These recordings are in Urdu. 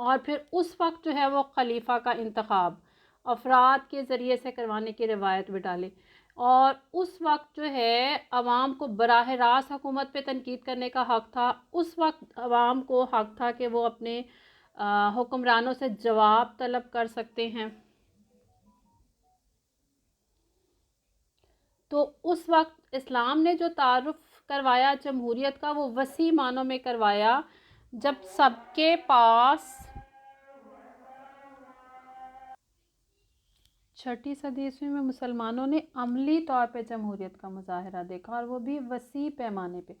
اور پھر اس وقت جو ہے وہ خلیفہ کا انتخاب افراد کے ذریعے سے کروانے کی روایت بھی ڈالے، اور اس وقت جو ہے عوام کو براہ راست حکومت پہ تنقید کرنے کا حق تھا، اس وقت عوام کو حق تھا کہ وہ اپنے حکمرانوں سے جواب طلب کر سکتے ہیں۔ تو اس وقت اسلام نے جو تعارف کروایا جمہوریت کا، وہ وسیع معنوں میں کروایا، جب سب کے پاس 6 صدی عیسوی میں مسلمانوں نے عملی طور پہ جمہوریت کا مظاہرہ دیکھا، اور وہ بھی وسیع پیمانے پہ،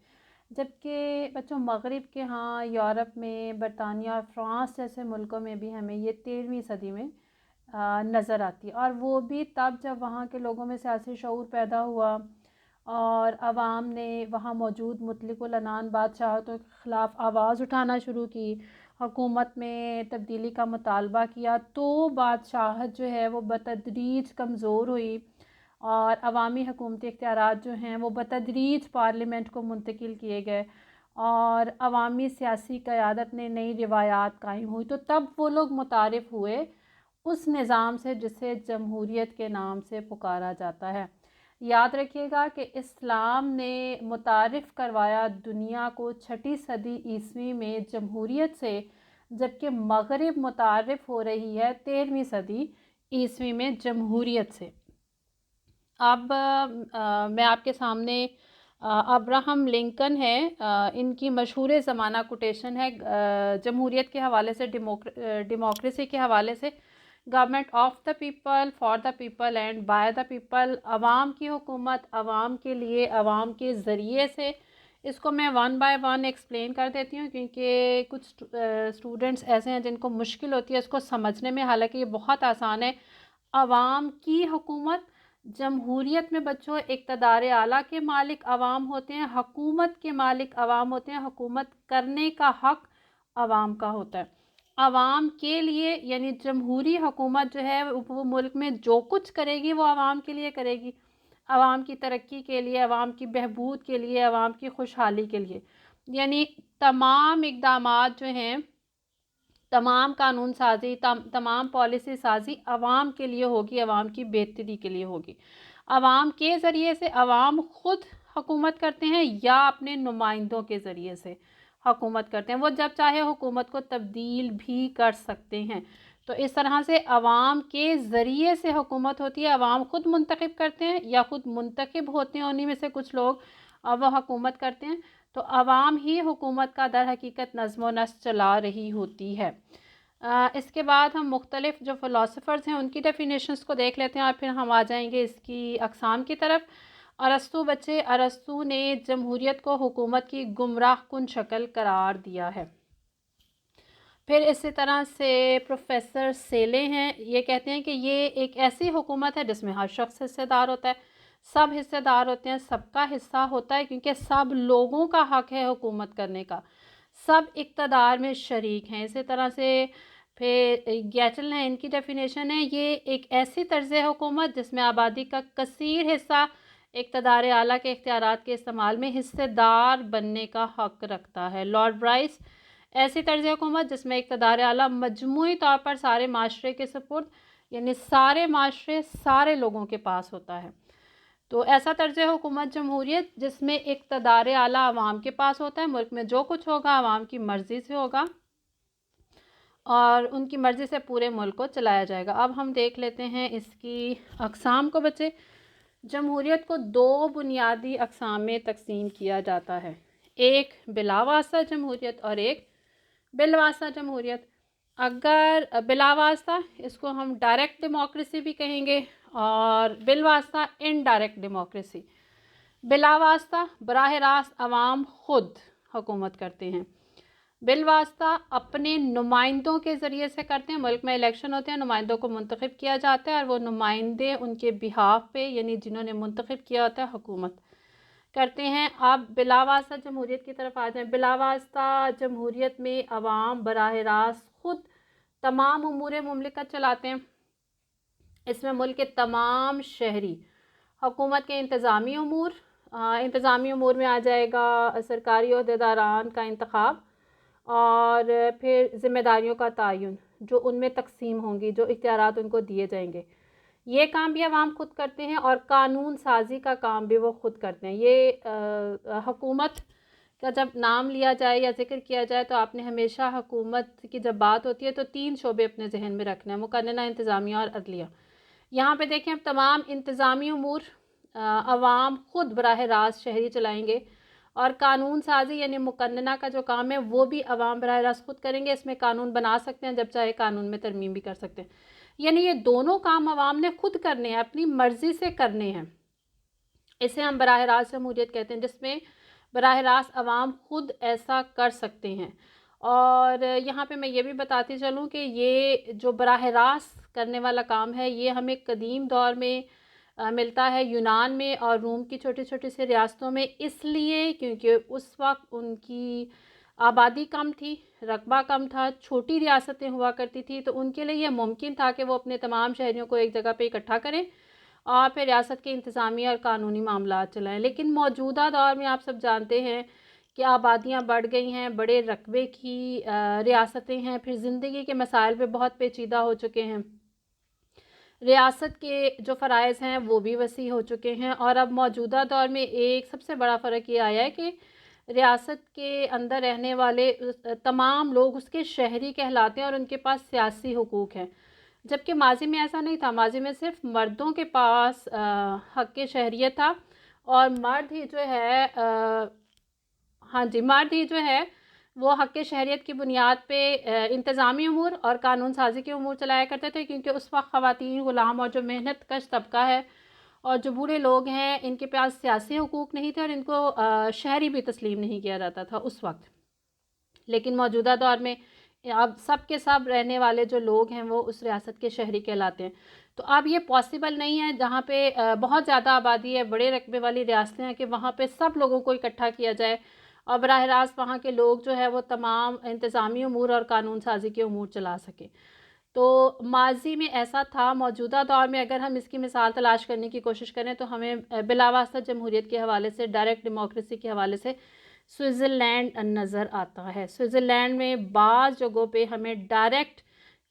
جبکہ بچوں مغرب کے ہاں یورپ میں برطانیہ اور فرانس جیسے ملکوں میں بھی ہمیں یہ 13ویں صدی میں نظر آتی ہے، اور وہ بھی تب جب وہاں کے لوگوں میں سیاسی شعور پیدا ہوا اور عوام نے وہاں موجود مطلق العنان بادشاہتوں کے خلاف آواز اٹھانا شروع کی، حکومت میں تبدیلی کا مطالبہ کیا، تو بادشاہت جو ہے وہ بتدریج کمزور ہوئی، اور عوامی حکومتی اختیارات جو ہیں وہ بتدریج پارلیمنٹ کو منتقل کیے گئے، اور عوامی سیاسی قیادت نے نئی روایات قائم ہوئی۔ تو تب وہ لوگ متعارف ہوئے اس نظام سے جسے جمہوریت کے نام سے پکارا جاتا ہے۔ یاد رکھیے گا کہ اسلام نے متعارف کروایا دنیا کو 6 صدی عیسوی میں جمہوریت سے، جبکہ مغرب متعارف ہو رہی ہے 13ویں صدی عیسوی میں جمہوریت سے۔ اب میں آپ کے سامنے ابراہم لنکن ہے، ان کی مشہور زمانہ کوٹیشن ہے جمہوریت کے حوالے سے، ڈیموکریسی کے حوالے سے: government of the people, for the people and by the people, عوام کی حکومت عوام کے لیے عوام کے ذریعے سے۔ اس کو میں 1 بائی 1 ایکسپلین کر دیتی ہوں، کیونکہ کچھ اسٹوڈنٹس ایسے ہیں جن کو مشکل ہوتی ہے اس کو سمجھنے میں، حالانکہ یہ بہت آسان ہے۔ عوام کی حکومت، جمہوریت میں بچوں اقتدار اعلیٰ کے مالک عوام ہوتے ہیں، حکومت کے مالک عوام ہوتے ہیں، حکومت کرنے کا حق عوام کا ہوتا ہے۔ عوام کے لیے، یعنی جمہوری حکومت جو ہے وہ ملک میں جو کچھ کرے گی وہ عوام کے لیے کرے گی، عوام کی ترقی کے لیے، عوام کی بہبود کے لیے، عوام کی خوشحالی کے لیے، یعنی تمام اقدامات جو ہیں، تمام قانون سازی، تمام پالیسی سازی عوام کے لیے ہوگی، عوام کی بہتری کے لیے ہوگی۔ عوام کے ذریعے سے عوام خود حکومت کرتے ہیں یا اپنے نمائندوں کے ذریعے سے حکومت کرتے ہیں، وہ جب چاہے حکومت کو تبدیل بھی کر سکتے ہیں۔ تو اس طرح سے عوام کے ذریعے سے حکومت ہوتی ہے، عوام خود منتخب کرتے ہیں یا خود منتخب ہوتے ہیں انہی میں سے کچھ لوگ، وہ حکومت کرتے ہیں۔ تو عوام ہی حکومت کا در حقیقت نظم و نسق چلا رہی ہوتی ہے۔ اس کے بعد ہم مختلف جو فلاسفرز ہیں ان کی ڈیفینیشنز کو دیکھ لیتے ہیں، اور پھر ہم آ جائیں گے اس کی اقسام کی طرف۔ ارسطو نے جمہوریت کو حکومت کی گمراہ کن شکل قرار دیا ہے۔ پھر اسی طرح سے پروفیسر سیلے ہیں، یہ کہتے ہیں کہ یہ ایک ایسی حکومت ہے جس میں ہر شخص حصے دار ہوتا ہے، سب حصے دار ہوتے ہیں، سب کا حصہ ہوتا ہے، کیونکہ سب لوگوں کا حق ہے حکومت کرنے کا، سب اقتدار میں شریک ہیں۔ اسی طرح سے پھر گیچل ہیں، ان کی ڈیفینیشن ہے: یہ ایک ایسی طرز حکومت جس میں آبادی کا کثیر حصہ اقتدار اعلیٰ کے اختیارات کے استعمال میں حصے دار بننے کا حق رکھتا ہے۔ لارڈ برائس: ایسی طرز حکومت جس میں اقتدار اعلیٰ مجموعی طور پر سارے معاشرے کے سپرد، یعنی سارے معاشرے سارے لوگوں کے پاس ہوتا ہے۔ تو ایسا طرز حکومت جمہوریت جس میں اقتدار اعلیٰ عوام کے پاس ہوتا ہے، ملک میں جو کچھ ہوگا عوام کی مرضی سے ہوگا اور ان کی مرضی سے پورے ملک کو چلایا جائے گا۔ اب ہم دیکھ لیتے ہیں اس کی اقسام کو بچے۔ جمہوریت کو 2 بنیادی اقسام میں تقسیم کیا جاتا ہے: ایک بلا واسطہ جمہوریت اور ایک بالواسطہ جمہوریت۔ اگر بلا واسطہ، اس کو ہم ڈائریکٹ ڈیموکریسی بھی کہیں گے، اور بالواسطہ انڈائریکٹ ڈیموکریسی۔ بلا واسطہ براہ راست عوام خود حکومت کرتے ہیں، بالواسطہ اپنے نمائندوں کے ذریعے سے کرتے ہیں، ملک میں الیکشن ہوتے ہیں، نمائندوں کو منتخب کیا جاتا ہے اور وہ نمائندے ان کے بہاف پہ، یعنی جنہوں نے منتخب کیا ہوتا ہے، حکومت کرتے ہیں۔ اب بلا واسطہ جمہوریت کی طرف آ جائیں۔ بلا واسطہ جمہوریت میں عوام براہ راست خود تمام امور مملکت چلاتے ہیں۔ اس میں ملک کے تمام شہری حکومت کے انتظامی امور میں آ جائے گا سرکاری عہدیداران کا انتخاب، اور پھر ذمہ داریوں کا تعین جو ان میں تقسیم ہوں گی، جو اختیارات ان کو دیے جائیں گے، یہ کام بھی عوام خود کرتے ہیں، اور قانون سازی کا کام بھی وہ خود کرتے ہیں۔ یہ حکومت کا جب نام لیا جائے یا ذکر کیا جائے تو آپ نے ہمیشہ حکومت کی جب بات ہوتی ہے تو 3 شعبے اپنے ذہن میں رکھنا ہے: مقننہ، انتظامیہ اور عدلیہ۔ یہاں پہ دیکھیں، اب تمام انتظامی امور عوام خود براہ راست شہری چلائیں گے، اور قانون سازی یعنی مقننہ کا جو کام ہے وہ بھی عوام براہ راست خود کریں گے۔ اس میں قانون بنا سکتے ہیں، جب چاہے قانون میں ترمیم بھی کر سکتے ہیں، یعنی یہ دونوں کام عوام نے خود کرنے ہیں، اپنی مرضی سے کرنے ہیں۔ اسے ہم براہ راست جمہوریت کہتے ہیں، جس میں براہ راست عوام خود ایسا کر سکتے ہیں۔ اور یہاں پہ میں یہ بھی بتاتی چلوں کہ یہ جو براہ راست کرنے والا کام ہے یہ ہمیں قدیم دور میں ملتا ہے یونان میں اور روم کی چھوٹی چھوٹی سی ریاستوں میں، اس لیے کیونکہ اس وقت ان کی آبادی کم تھی، رقبہ کم تھا، چھوٹی ریاستیں ہوا کرتی تھی، تو ان کے لیے یہ ممکن تھا کہ وہ اپنے تمام شہریوں کو ایک جگہ پہ اکٹھا کریں اور پھر ریاست کے انتظامی اور قانونی معاملات چلائیں۔ لیکن موجودہ دور میں آپ سب جانتے ہیں کہ آبادیاں بڑھ گئی ہیں، بڑے رقبے کی ریاستیں ہیں، پھر زندگی کے مسائل پہ بہت پیچیدہ ہو چکے ہیں، ریاست کے جو فرائض ہیں وہ بھی وسیع ہو چکے ہیں، اور اب موجودہ دور میں ایک سب سے بڑا فرق یہ آیا ہے کہ ریاست کے اندر رہنے والے تمام لوگ اس کے شہری کہلاتے ہیں اور ان کے پاس سیاسی حقوق ہیں، جبکہ ماضی میں ایسا نہیں تھا۔ ماضی میں صرف مردوں کے پاس حق شہریت تھا، اور مرد ہی جو ہے مرد ہی جو ہے وہ حق شہریت کی بنیاد پہ انتظامی امور اور قانون سازی کے امور چلایا کرتے تھے، کیونکہ اس وقت خواتین، غلام اور جو محنت کش طبقہ ہے اور جو بوڑھے لوگ ہیں ان کے پاس سیاسی حقوق نہیں تھے، اور ان کو شہری بھی تسلیم نہیں کیا جاتا تھا اس وقت۔ لیکن موجودہ دور میں اب سب کے سب رہنے والے جو لوگ ہیں وہ اس ریاست کے شہری کہلاتے ہیں۔ تو اب یہ پاسبل نہیں ہے جہاں پہ بہت زیادہ آبادی ہے، بڑے رقبے والی ریاستیں ہیں، کہ وہاں پہ سب لوگوں کو اکٹھا کیا جائے اور براہ راست وہاں کے لوگ جو ہے وہ تمام انتظامی امور اور قانون سازی کے امور چلا سکیں۔ تو ماضی میں ایسا تھا، موجودہ دور میں اگر ہم اس کی مثال تلاش کرنے کی کوشش کریں تو ہمیں بلاواسطہ جمہوریت کے حوالے سے، ڈائریکٹ ڈیموکریسی کے حوالے سے سوئٹزرلینڈ نظر آتا ہے۔ سوئٹزرلینڈ میں بعض جگہوں پہ ہمیں ڈائریکٹ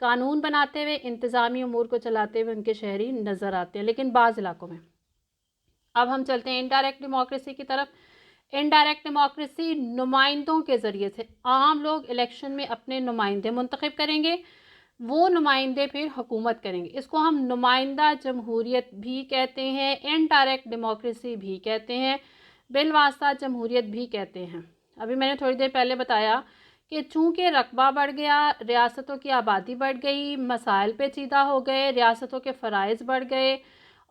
قانون بناتے ہوئے، انتظامی امور کو چلاتے ہوئے ان کے شہری نظر آتے ہیں، لیکن بعض علاقوں میں۔ اب ہم چلتے ہیں انڈائریکٹ ڈیموکریسی کی طرف۔ انڈائریکٹ ڈیموکریسی نمائندوں کے ذریعے سے، عام لوگ الیکشن میں اپنے نمائندے منتخب کریں گے، وہ نمائندے پھر حکومت کریں گے۔ اس کو ہم نمائندہ جمہوریت بھی کہتے ہیں، انڈائریکٹ ڈیموکریسی بھی کہتے ہیں، بالواسطہ جمہوریت بھی کہتے ہیں۔ ابھی میں نے تھوڑی دیر پہلے بتایا کہ چونکہ رقبہ بڑھ گیا، ریاستوں کی آبادی بڑھ گئی، مسائل پیچیدہ ہو گئے، ریاستوں کے فرائض بڑھ گئے،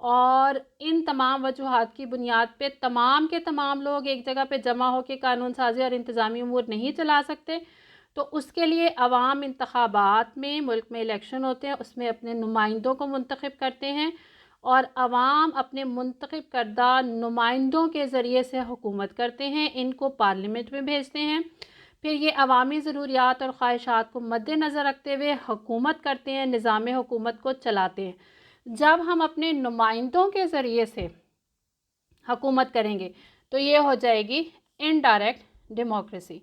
اور ان تمام وجوہات کی بنیاد پہ تمام کے تمام لوگ ایک جگہ پہ جمع ہو کے قانون سازی اور انتظامی امور نہیں چلا سکتے، تو اس کے لیے عوام انتخابات میں، ملک میں الیکشن ہوتے ہیں، اس میں اپنے نمائندوں کو منتخب کرتے ہیں، اور عوام اپنے منتخب کردہ نمائندوں کے ذریعے سے حکومت کرتے ہیں، ان کو پارلیمنٹ میں بھیجتے ہیں، پھر یہ عوامی ضروریات اور خواہشات کو مد نظر رکھتے ہوئے حکومت کرتے ہیں، نظام حکومت کو چلاتے ہیں۔ جب ہم اپنے نمائندوں کے ذریعے سے حکومت کریں گے تو یہ ہو جائے گی انڈائریکٹ ڈیموکریسی۔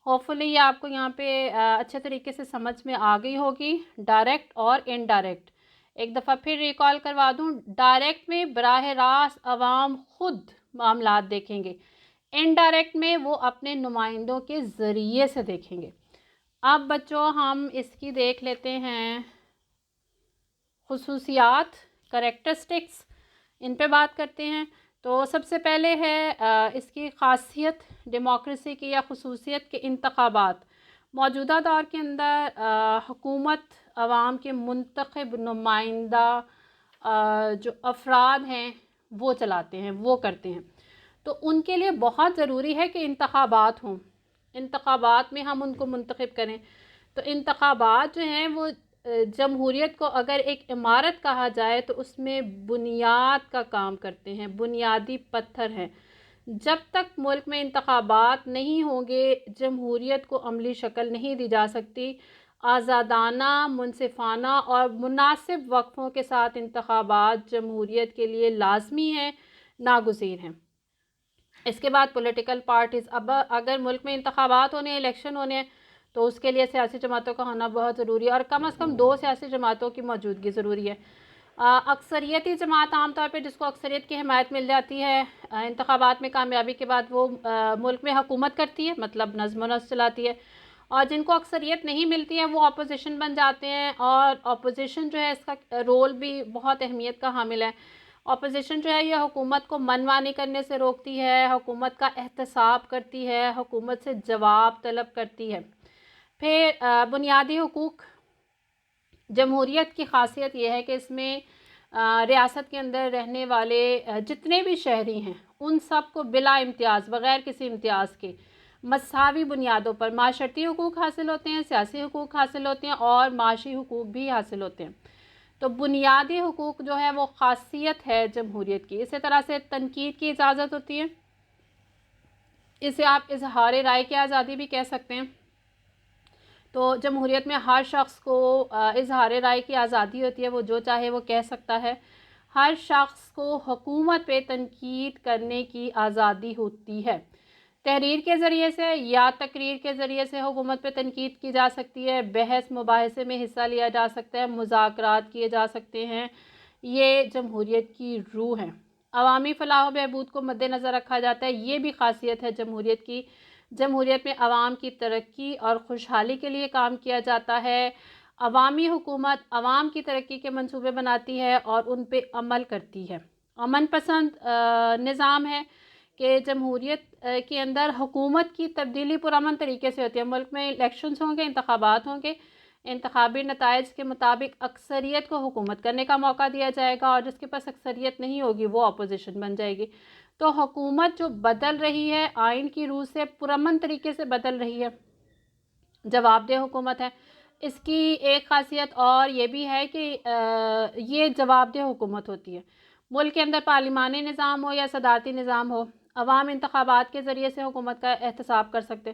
ہوپ فلی یہ آپ کو یہاں پہ اچھے طریقے سے سمجھ میں آ گئی ہوگی، ڈائریکٹ اور انڈائریکٹ۔ ایک دفعہ پھر ریکال کروا دوں، ڈائریکٹ میں براہ راست عوام خود معاملات دیکھیں گے، انڈائریکٹ میں وہ اپنے نمائندوں کے ذریعے سے دیکھیں گے۔ اب بچوں ہم اس کی دیکھ لیتے ہیں خصوصیات، کریکٹرسٹکس، ان پہ بات کرتے ہیں۔ تو سب سے پہلے ہے اس کی خاصیت ڈیموکریسی کی یا خصوصیت کے انتخابات۔ موجودہ دور کے اندر حکومت عوام کے منتخب نمائندہ جو افراد ہیں وہ چلاتے ہیں، وہ کرتے ہیں، تو ان کے لیے بہت ضروری ہے کہ انتخابات ہوں، انتخابات میں ہم ان کو منتخب کریں۔ تو انتخابات جو ہیں وہ جمہوریت کو اگر ایک عمارت کہا جائے تو اس میں بنیاد کا کام کرتے ہیں، بنیادی پتھر ہیں۔ جب تک ملک میں انتخابات نہیں ہوں گے، جمہوریت کو عملی شکل نہیں دی جا سکتی۔ آزادانہ، منصفانہ اور مناسب وقفوں کے ساتھ انتخابات جمہوریت کے لیے لازمی ہیں، ناگزیر ہیں۔ اس کے بعد پولیٹیکل پارٹیز، اب اگر ملک میں انتخابات ہونے، الیکشن ہونے تو اس کے لیے سیاسی جماعتوں کا ہونا بہت ضروری ہے، اور کم از کم 2 سیاسی جماعتوں کی موجودگی ضروری ہے۔ اکثریتی جماعت عام طور پہ جس کو اکثریت کی حمایت مل جاتی ہے انتخابات میں کامیابی کے بعد، وہ ملک میں حکومت کرتی ہے، مطلب نظم و نسق چلاتی ہے، اور جن کو اکثریت نہیں ملتی ہے وہ اپوزیشن بن جاتے ہیں، اور اپوزیشن جو ہے اس کا رول بھی بہت اہمیت کا حامل ہے۔ اپوزیشن جو ہے یہ حکومت کو منمانی کرنے سے روکتی ہے، حکومت کا احتساب کرتی ہے، حکومت سے جواب طلب کرتی ہے۔ پھر بنیادی حقوق، جمہوریت کی خاصیت یہ ہے کہ اس میں ریاست کے اندر رہنے والے جتنے بھی شہری ہیں ان سب کو بلا امتیاز، بغیر کسی امتیاز کے، مساوی بنیادوں پر معاشرتی حقوق حاصل ہوتے ہیں، سیاسی حقوق حاصل ہوتے ہیں، اور معاشی حقوق بھی حاصل ہوتے ہیں۔ تو بنیادی حقوق جو ہے وہ خاصیت ہے جمہوریت کی۔ اسی طرح سے تنقید کی اجازت ہوتی ہے، اسے آپ اظہار رائے کی آزادی بھی کہہ سکتے ہیں۔ تو جمہوریت میں ہر شخص کو اظہار رائے کی آزادی ہوتی ہے، وہ جو چاہے وہ کہہ سکتا ہے۔ ہر شخص کو حکومت پہ تنقید کرنے کی آزادی ہوتی ہے۔ تحریر کے ذریعے سے یا تقریر کے ذریعے سے حکومت پہ تنقید کی جا سکتی ہے، بحث مباحثے میں حصہ لیا جا سکتا ہے، مذاکرات کیے جا سکتے ہیں۔ یہ جمہوریت کی روح ہے۔ عوامی فلاح و بہبود کو مد نظر رکھا جاتا ہے، یہ بھی خاصیت ہے جمہوریت کی۔ جمہوریت میں عوام کی ترقی اور خوشحالی کے لیے کام کیا جاتا ہے۔ عوامی حکومت عوام کی ترقی کے منصوبے بناتی ہے اور ان پہ عمل کرتی ہے۔ امن پسند نظام ہے کہ جمہوریت کے اندر حکومت کی تبدیلی پرامن طریقے سے ہوتی ہے۔ ملک میں الیکشنز ہوں گے، انتخابات ہوں گے، انتخابی نتائج کے مطابق اکثریت کو حکومت کرنے کا موقع دیا جائے گا، اور جس کے پاس اکثریت نہیں ہوگی وہ اپوزیشن بن جائے گی۔ تو حکومت جو بدل رہی ہے آئین کی روح سے پرامن طریقے سے بدل رہی ہے، جواب دہ حکومت ہے۔ اس کی ایک خاصیت اور یہ بھی ہے کہ یہ جواب دہ حکومت ہوتی ہے۔ ملک کے اندر پارلیمانی نظام ہو یا صدارتی نظام ہو، عوام انتخابات کے ذریعے سے حکومت کا احتساب کر سکتے،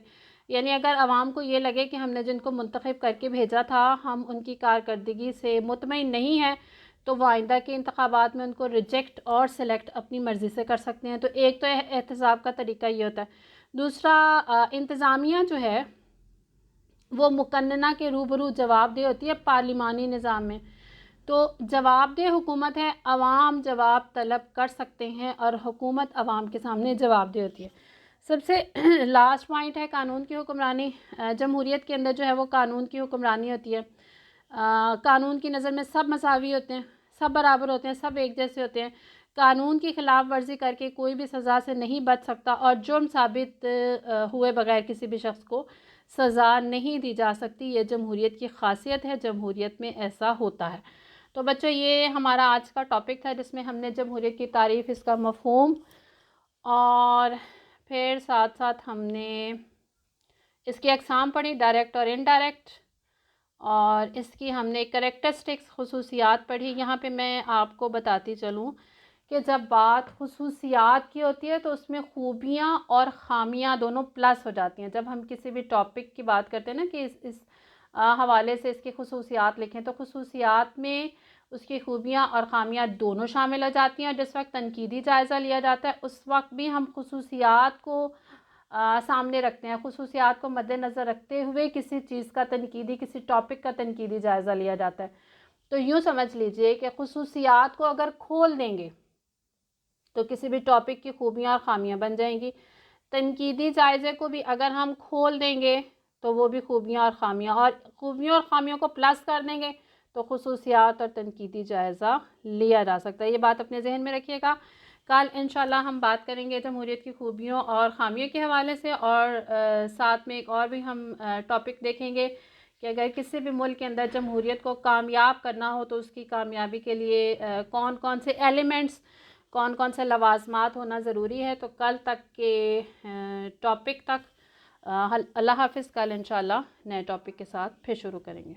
یعنی اگر عوام کو یہ لگے کہ ہم نے جن کو منتخب کر کے بھیجا تھا ہم ان کی کارکردگی سے مطمئن نہیں ہیں، تو وہ آئندہ کے انتخابات میں ان کو ریجیکٹ اور سلیکٹ اپنی مرضی سے کر سکتے ہیں۔ تو ایک تو احتساب کا طریقہ یہ ہوتا ہے۔ دوسرا، انتظامیہ جو ہے وہ مقننہ کے روبرو جواب دہ ہوتی ہے پارلیمانی نظام میں۔ تو جواب دہ حکومت ہے، عوام جواب طلب کر سکتے ہیں اور حکومت عوام کے سامنے جواب دہ ہوتی ہے۔ سب سے لاسٹ پوائنٹ ہے قانون کی حکمرانی۔ جمہوریت کے اندر جو ہے وہ قانون کی حکمرانی ہوتی ہے۔ قانون کی نظر میں سب مساوی ہوتے ہیں، سب برابر ہوتے ہیں، سب ایک جیسے ہوتے ہیں۔ قانون کی خلاف ورزی کر کے کوئی بھی سزا سے نہیں بچ سکتا، اور جرم ثابت ہوئے بغیر کسی بھی شخص کو سزا نہیں دی جا سکتی۔ یہ جمہوریت کی خاصیت ہے، جمہوریت میں ایسا ہوتا ہے۔ تو بچوں یہ ہمارا آج کا ٹاپک تھا جس میں ہم نے جمہوریت کی تعریف، اس کا مفہوم، اور پھر ساتھ ساتھ ہم نے اس کی اقسام پڑھی، ڈائریکٹ اور انڈائریکٹ، اور اس کی ہم نے کریکٹرسٹکس، خصوصیات پڑھی۔ یہاں پہ میں آپ کو بتاتی چلوں کہ جب بات خصوصیات کی ہوتی ہے تو اس میں خوبیاں اور خامیاں دونوں پلس ہو جاتی ہیں۔ جب ہم کسی بھی ٹاپک کی بات کرتے ہیں نا کہ اس حوالے سے اس کی خصوصیات لکھیں، تو خصوصیات میں اس کی خوبیاں اور خامیاں دونوں شامل ہو جاتی ہیں، اور جس وقت تنقیدی جائزہ لیا جاتا ہے اس وقت بھی ہم خصوصیات کو سامنے رکھتے ہیں، خصوصیات کو مد نظر رکھتے ہوئے کسی چیز کا تنقیدی، کسی ٹاپک کا تنقیدی جائزہ لیا جاتا ہے۔ تو یوں سمجھ لیجئے کہ خصوصیات کو اگر کھول دیں گے تو کسی بھی ٹاپک کی خوبیاں اور خامیاں بن جائیں گی، تنقیدی جائزے کو بھی اگر ہم کھول دیں گے تو وہ بھی خوبیاں اور خامیاں، اور خوبیوں اور خامیوں کو پلس کر دیں گے تو خصوصیات اور تنقیدی جائزہ لیا جا سکتا ہے۔ یہ بات اپنے ذہن میں رکھیے گا۔ کل انشاءاللہ ہم بات کریں گے جمہوریت کی خوبیوں اور خامیوں کے حوالے سے، اور ساتھ میں ایک اور بھی ہم ٹاپک دیکھیں گے کہ اگر کسی بھی ملک کے اندر جمہوریت کو کامیاب کرنا ہو تو اس کی کامیابی کے لیے کون کون سے ایلیمنٹس، کون کون سے لوازمات ہونا ضروری ہے۔ تو کل تک کے ٹاپک تک اللہ حافظ۔ کل انشاءاللہ نئے ٹاپک کے ساتھ پھر شروع کریں گے۔